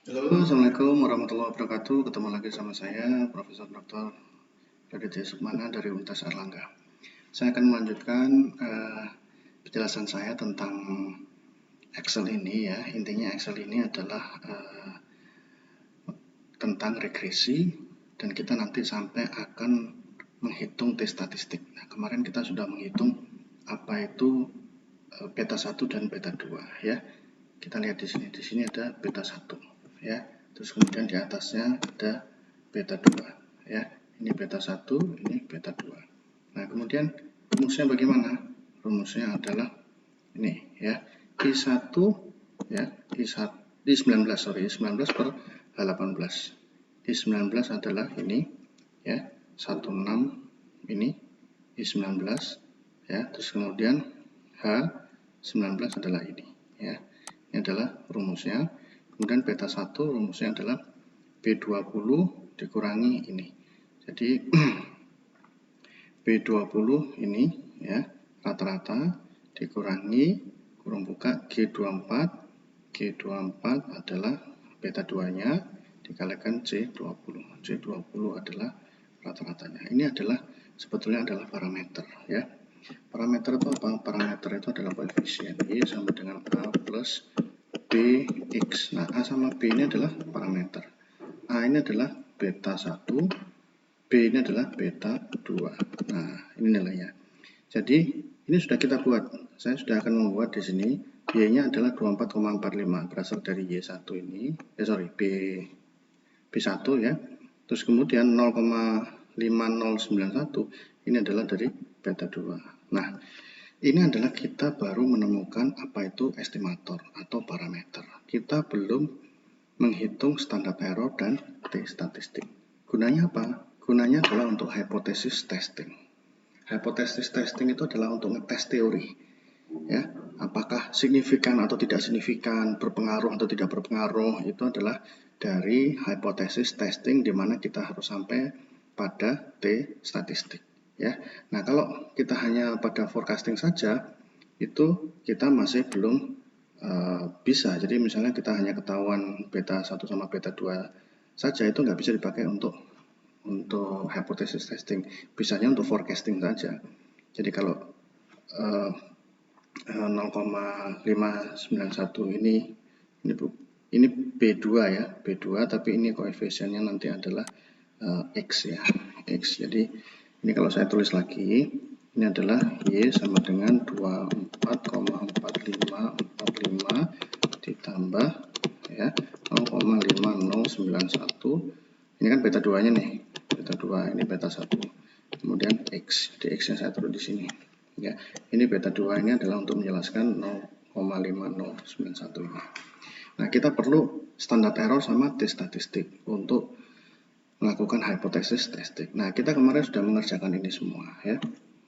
Halo, Assalamualaikum warahmatullahi wabarakatuh. Ketemu lagi sama saya, Profesor Dr. Raditya Sukmana dari Universitas Airlangga. Saya akan melanjutkan penjelasan saya tentang Excel ini ya. Intinya Excel ini adalah tentang regresi dan kita nanti sampai akan menghitung T statistik. Nah, kemarin kita sudah menghitung apa itu beta 1 dan beta 2 ya. Kita lihat di sini. Di sini ada beta 1 ya. Terus kemudian di atasnya ada beta 2 ya. Ini beta 1, ini beta 2. Nah, kemudian rumusnya bagaimana? Rumusnya adalah ini ya. I1 ya, I19 per 18. I19 adalah ini ya, 16 ini I19 ya. Terus kemudian H19 adalah ini ya. Ini adalah rumusnya. Kemudian beta 1 rumusnya adalah B20 dikurangi ini. Jadi B20 ini ya, rata-rata dikurangi kurung buka G24. G24 adalah beta 2-nya dikalikan C20. C20 adalah rata-ratanya. Ini adalah sebetulnya adalah parameter ya. Parameter itu apa? Parameter itu adalah koefisien Y sama dengan A plus BX. Nah, A sama B ini adalah parameter. A ini adalah beta 1, B ini adalah beta 2. Nah, ini nilainya. Jadi, ini sudah kita buat. Saya sudah akan membuat di sini. Y-nya adalah 24,45 berasal dari Y1 ini. B1 ya. Terus kemudian 0,5091 ini adalah dari beta 2. Nah, ini adalah kita baru menemukan apa itu estimator atau parameter. Kita belum menghitung standar error dan T statistik. Gunanya apa? Gunanya adalah untuk hypothesis testing. Hypothesis testing itu adalah untuk ngetes teori. Ya, apakah signifikan atau tidak signifikan, berpengaruh atau tidak berpengaruh, itu adalah dari hypothesis testing di mana kita harus sampai pada T statistik. Ya, nah kalau kita hanya pada forecasting saja, itu kita masih belum bisa. Jadi misalnya kita hanya ketahuan beta 1 sama beta 2 saja, itu nggak bisa dipakai untuk hypothesis testing. Bisanya untuk forecasting saja. Jadi kalau 0,591 ini B2 ya, B2, tapi ini koefisiennya nanti adalah X ya, X. Jadi ini kalau saya tulis lagi, ini adalah Y sama dengan 24,4545 ditambah ya 0,5091. Ini kan beta 2-nya nih. Beta 2 ini beta 1. Kemudian X. Di X-nya saya taruh di sini. Ya, ini beta 2 ini adalah untuk menjelaskan 0,5091 ini. Nah, kita perlu standar error sama T statistik untuk melakukan hypothesis testing. Nah, kita kemarin sudah mengerjakan ini semua ya.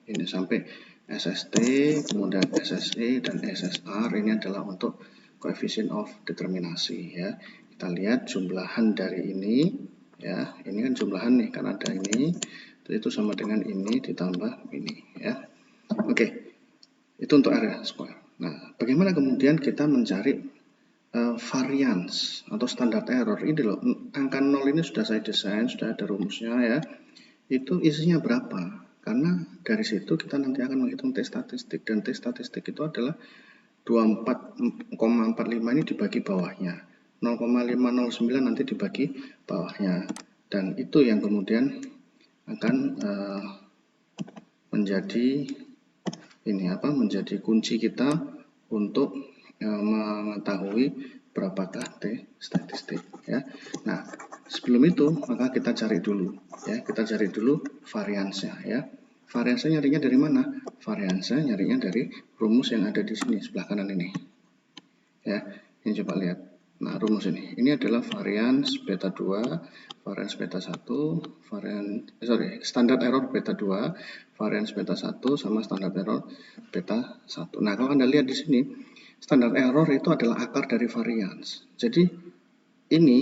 Ini sampai SST, kemudian SSE dan SSR ini adalah untuk coefficient of determinasi ya. Kita lihat jumlahan dari ini ya. Ini kan jumlahan nih karena ada ini. Itu sama dengan ini ditambah ini ya. Oke. Itu untuk area square. Nah, bagaimana kemudian kita mencari variance atau standar error? Ini loh, angka 0 ini sudah saya desain, sudah ada rumusnya ya. Itu isinya berapa? Karena dari situ kita nanti akan menghitung T statistik, dan T statistik itu adalah 24,45 ini dibagi bawahnya, 0,509 nanti dibagi bawahnya, dan itu yang kemudian akan menjadi menjadi kunci kita untuk mengetahui berapakah T statistik ya. Nah, sebelum itu maka kita cari dulu ya, kita cari dulu variansnya ya. Variansnya nyarinya dari mana? Variansnya nyarinya dari rumus yang ada di sini sebelah kanan ini. Ya, ini coba lihat. Nah, rumus ini adalah varians beta 2, varians beta 1, standar error beta 2, varians beta 1 sama standar error beta 1. Nah, kalau Anda lihat di sini, standar error itu adalah akar dari varians. Jadi ini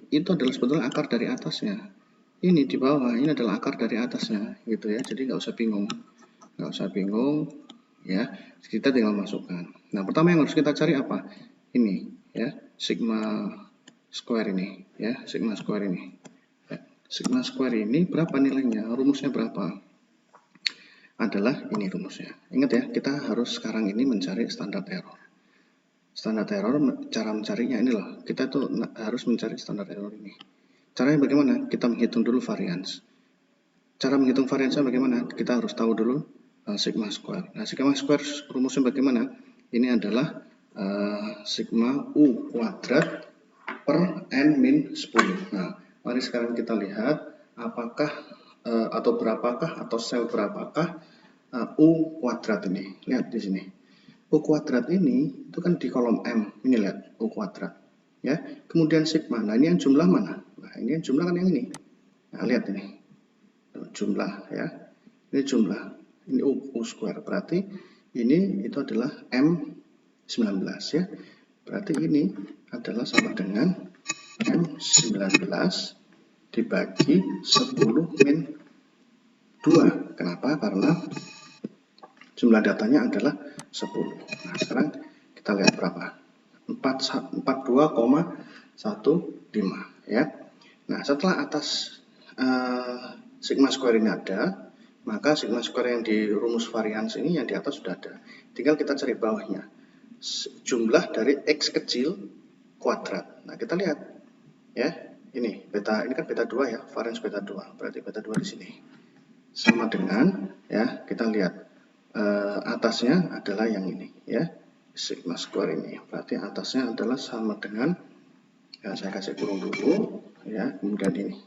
itu adalah sebetulnya akar dari atasnya. Ini di bawah, ini adalah akar dari atasnya gitu ya. Jadi nggak usah bingung. Ya, kita tinggal masukkan. Nah, pertama yang harus kita cari apa? Ini ya, sigma square ini, ya, sigma square ini. Ya, sigma square ini berapa nilainya? Rumusnya berapa? Adalah ini rumusnya. Ingat ya, kita harus sekarang ini mencari standar error. Standar error, cara mencarinya ini loh. Kita tuh harus mencari standar error ini. Caranya bagaimana? Kita menghitung dulu variance. Cara menghitung variance bagaimana? Kita harus tahu dulu sigma square. Nah, sigma square rumusnya bagaimana? Ini adalah sigma u kuadrat per n min 10. Nah, mari sekarang kita lihat apakah atau berapakah atau sel berapakah u kuadrat ini. Lihat di sini. U kuadrat ini itu kan di kolom M. Ini lihat U kuadrat. Ya. Kemudian sigma. Nah, ini yang jumlah mana? Nah, ini yang jumlah kan yang ini. Nah, lihat ini. Jumlah ya. Ini jumlah. Ini U square. Berarti ini itu adalah M19 ya. Berarti ini adalah sama dengan M19 dibagi 10 min 2. Kenapa? Karena jumlah datanya adalah 10. Nah, sekarang kita lihat berapa? 42,15 ya. Nah, setelah atas sigma square ini ada, maka sigma square yang di rumus varians ini yang di atas sudah ada. Tinggal kita cari bawahnya. Jumlah dari X kecil kuadrat. Nah, kita lihat ya. Ini kan beta 2 ya, varians beta 2. Berarti beta 2 di sini. Sama dengan ya, kita lihat atasnya adalah yang ini ya, sigma square ini. Berarti atasnya adalah sama dengan ya, saya kasih kurung dulu ya, kemudian ini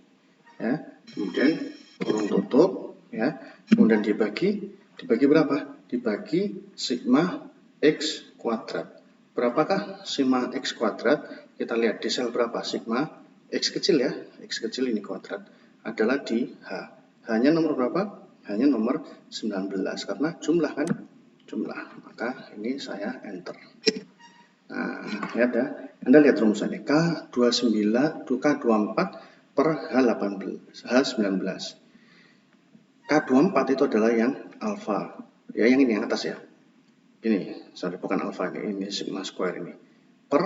ya, kemudian kurung tutup ya, kemudian dibagi berapa? Dibagi sigma x kuadrat. Berapakah sigma x kuadrat? Kita lihat di sel berapa? Sigma x kecil ya, x kecil ini kuadrat adalah di H. Hanya nomor berapa? Hanya nomor 19 karena jumlah kan, jumlah. Maka ini saya enter. Nah, ya ada. Anda lihat rumusannya K24 per H19. K24 itu adalah yang alfa. Ya, yang ini yang atas ya. Ini, sorry, bukan alfa ini sigma square ini. Per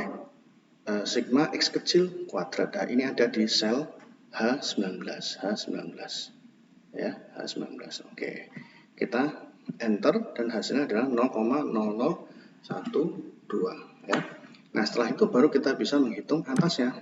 sigma x kecil kuadrat. Nah, ini ada di sel H19. Ya, H19. Oke. Kita enter dan hasilnya adalah 0,0012 ya. Nah, setelah itu baru kita bisa menghitung atasnya.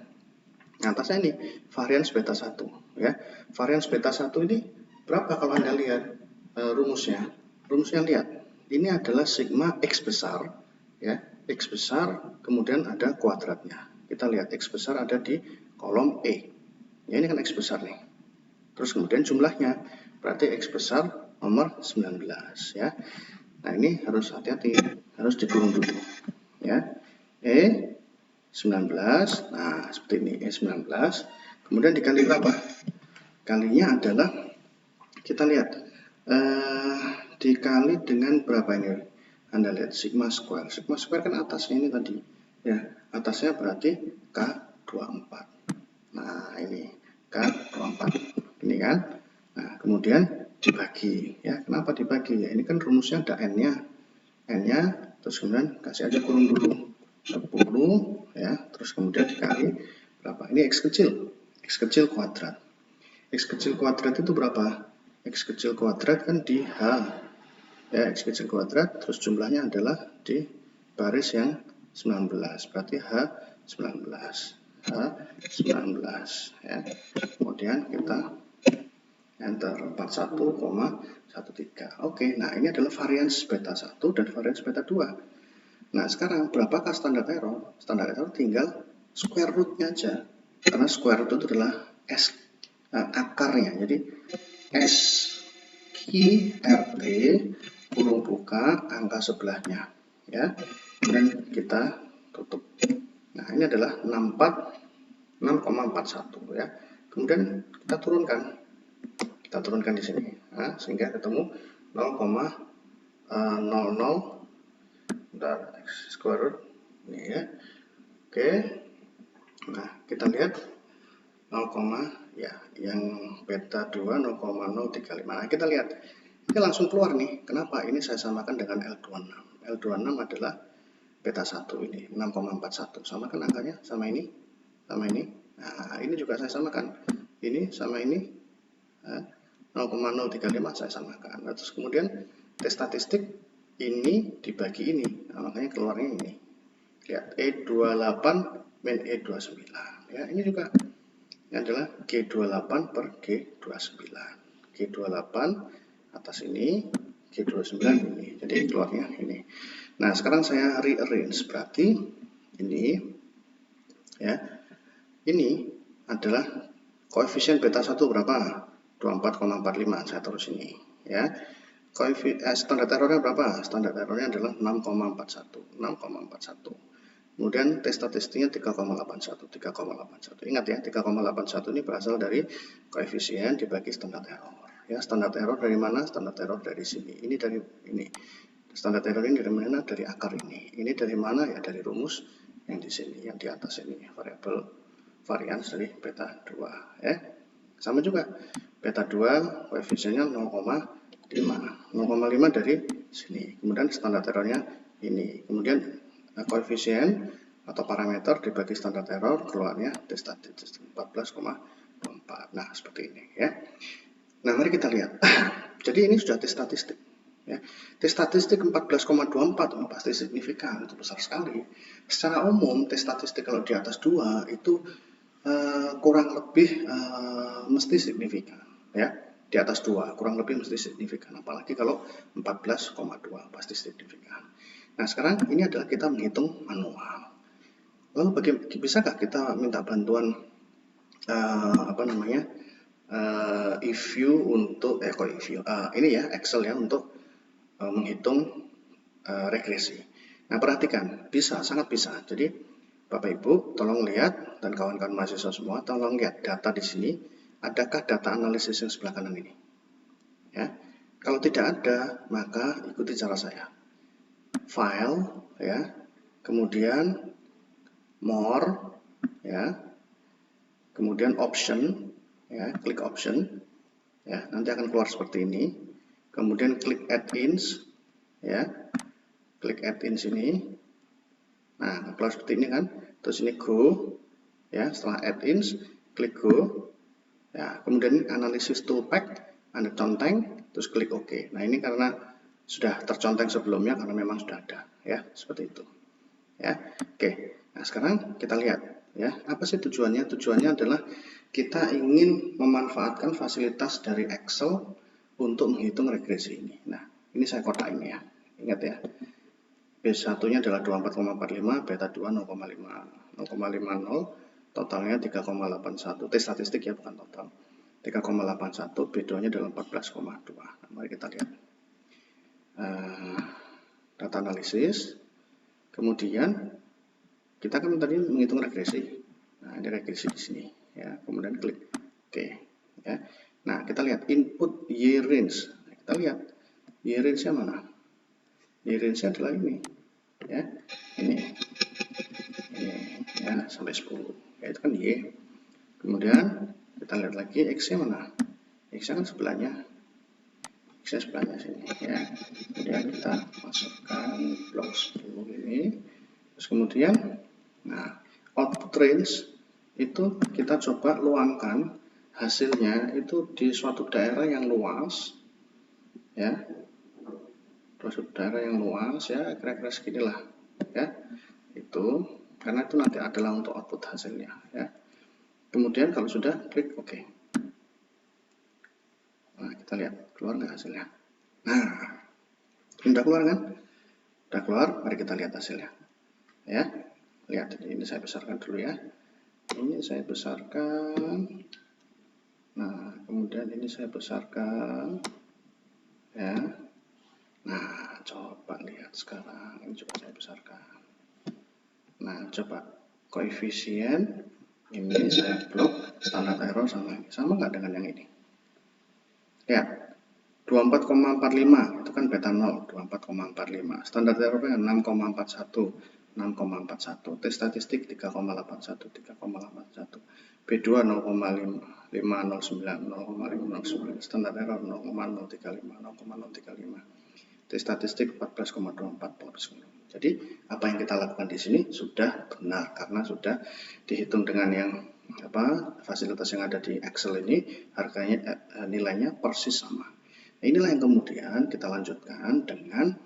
Atasnya ini varians beta 1 ya. Varians beta 1 ini berapa kalau Anda lihat rumusnya? Rumusnya lihat. Ini adalah sigma x besar ya. X besar kemudian ada kuadratnya. Kita lihat x besar ada di kolom E. Ya, ini kan x besar nih. Terus kemudian jumlahnya, berarti X besar nomor 19 ya. Nah, ini harus hati-hati, harus dikurung dulu ya. E19, nah seperti ini E19, kemudian dikali berapa? Kalinya adalah, kita lihat, dikali dengan berapa ini? Anda lihat sigma square. Sigma square kan atasnya ini tadi ya, atasnya berarti K24. Nah, ini K24 ini kan. Nah, kemudian dibagi ya. Kenapa dibagi? Ya, ini kan rumusnya ada n-nya. N-nya terus kemudian kasih aja kurung dulu 10 ya, terus kemudian dikali berapa? Ini X kecil. X kecil kuadrat. X kecil kuadrat itu berapa? X kecil kuadrat kan di H. Ya, X kecil kuadrat terus jumlahnya adalah di baris yang 19. Berarti H19. H19 ya. Kemudian kita enter 41,13. Oke, nah ini adalah varians beta 1 dan varians beta 2. Nah, sekarang berapakah standar error? Standar error tinggal square root-nya aja. Karena square root itu adalah S akarnya. Jadi S QRT kurung buka angka sebelahnya ya. Kemudian kita tutup. Nah, ini adalah 6,41 ya. Kemudian kita turunkan di sini, nah, sehingga ketemu 0,00 x square root ini ya. Oke, nah kita lihat 0, ya yang beta 2 0,035. Nah, kita lihat ini langsung keluar nih. Kenapa? Ini saya samakan dengan L26. L26 adalah beta 1 ini 6,41. Samakan angkanya sama ini sama ini. Nah, ini juga saya samakan. Ini sama ini 0,035 saya samakan. Nah, terus kemudian T statistik ini dibagi ini. Nah, makanya keluarnya ini. Lihat E28 min E29. Ya, ini juga ini adalah G28 per G29. G28 atas ini, G29 ini. Jadi keluarnya ini. Nah, sekarang saya rearrange, berarti ini ya. Ini adalah koefisien beta 1 berapa? 24,45. Saya terus ini ya. Standar errornya berapa? Standar errornya adalah 6,41. 6,41. Kemudian T statistiknya 3,81. 3,81. Ingat ya, 3,81 ini berasal dari koefisien dibagi standar error. Ya, standar error dari mana? Standar error dari sini. Ini dari ini. Standar error ini dari mana? Dari akar ini. Ini dari mana? Ya, dari rumus yang di sini, yang di atas ini, variabel varians dari beta 2 ya. Sama juga beta 2 koefisiennya 0,5 dari sini. Kemudian standar errornya ini. Kemudian koefisien atau parameter dibagi standar error keluarnya T statistik 14,24. Nah, seperti ini ya. Nah, mari kita lihat. Jadi ini sudah T statistik ya. T statistik 14,24 pasti signifikan, itu besar sekali. Secara umum T statistik kalau di atas 2 itu kurang lebih mesti signifikan ya. Di atas 2 kurang lebih mesti signifikan, apalagi kalau 14,2 pasti signifikan. Nah, sekarang ini adalah kita menghitung manual. Lalu bisakah kita minta bantuan EView untuk ini ya, Excel ya, untuk menghitung regresi. Nah, perhatikan, bisa, sangat bisa. Jadi Bapak Ibu tolong lihat, dan kawan-kawan mahasiswa semua tolong lihat data di sini. Adakah data analisis yang sebelah kanan ini? Ya, kalau tidak ada, maka ikuti cara saya. File, ya, kemudian more, ya, kemudian option, ya, klik option, ya, nanti akan keluar seperti ini. Kemudian klik add-ins, ya, klik add-ins ini. Nah, keluar seperti ini kan. Terus ini go, ya, setelah add-ins, klik go. Ya, kemudian analisis toolpath, Anda conteng, terus klik OK. Nah, ini karena sudah terconteng sebelumnya karena memang sudah ada, ya, seperti itu. Ya, oke. Nah, sekarang kita lihat, ya, apa sih tujuannya? Tujuannya adalah kita ingin memanfaatkan fasilitas dari Excel untuk menghitung regresi ini. Nah, ini saya kotakin ya. Ingat ya. B1-nya adalah 24,45, beta 2 0,50, totalnya 3,81. T statistik ya, bukan total. 3,81, B2-nya adalah 14,2. Nah, mari kita lihat. Data analisis. Kemudian kita kan tadi menghitung regresi. Nah, ini regresi di sini ya. Kemudian klik OK ya. Nah, kita lihat input year range. Nah, kita lihat year range-nya mana? Year range-nya adalah ini. Ya, ini ya, sampai 10 ya, itu kan Y. Kemudian kita lihat lagi X nya mana, X nya kan sebelahnya, X nya sebelahnya sini ya. Kemudian kita masukkan blok 10 ini, terus kemudian nah, output range itu kita coba luangkan hasilnya itu di suatu daerah yang luas ya, suatu daerah yang luas ya, kira-kira seginilah ya. Itu karena itu nanti adalah untuk output hasilnya ya. Kemudian kalau sudah klik OK. Nah, kita lihat keluar nggak hasilnya. Nah, sudah keluar kan? Sudah keluar, mari kita lihat hasilnya ya. Lihat, ini saya besarkan dulu ya. Ini saya besarkan. Nah, kemudian ini saya besarkan ya. Nah, coba lihat sekarang, ini juga saya besarkan. Nah, coba koefisien ini saya blok, standar error sama ini. Sama nggak dengan yang ini? Lihat, 24,45 itu kan beta 0, 24,45. Standar errornya 6,41, 6,41. T statistik 3,81, 3,81. B2 0,509, 0,509. Standar error 0,035, 0,035. T statistik 14,24. Jadi apa yang kita lakukan di sini sudah benar karena sudah dihitung dengan yang fasilitas yang ada di Excel ini, harganya nilainya persis sama. Nah, inilah yang kemudian kita lanjutkan dengan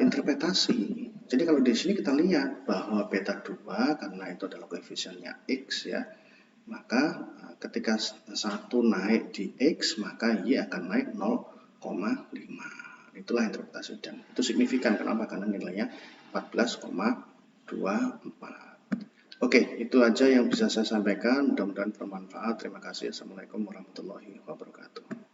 interpretasi. Jadi kalau di sini kita lihat bahwa beta 2 karena itu adalah koefisiennya X ya, maka ketika satu naik di X maka Y akan naik 0,5. Itulah interpretasi dan itu signifikan. Kenapa? Karena nilainya 14,24. Oke, itu aja yang bisa saya sampaikan. Mudah-mudahan bermanfaat. Terima kasih. Assalamualaikum warahmatullahi wabarakatuh.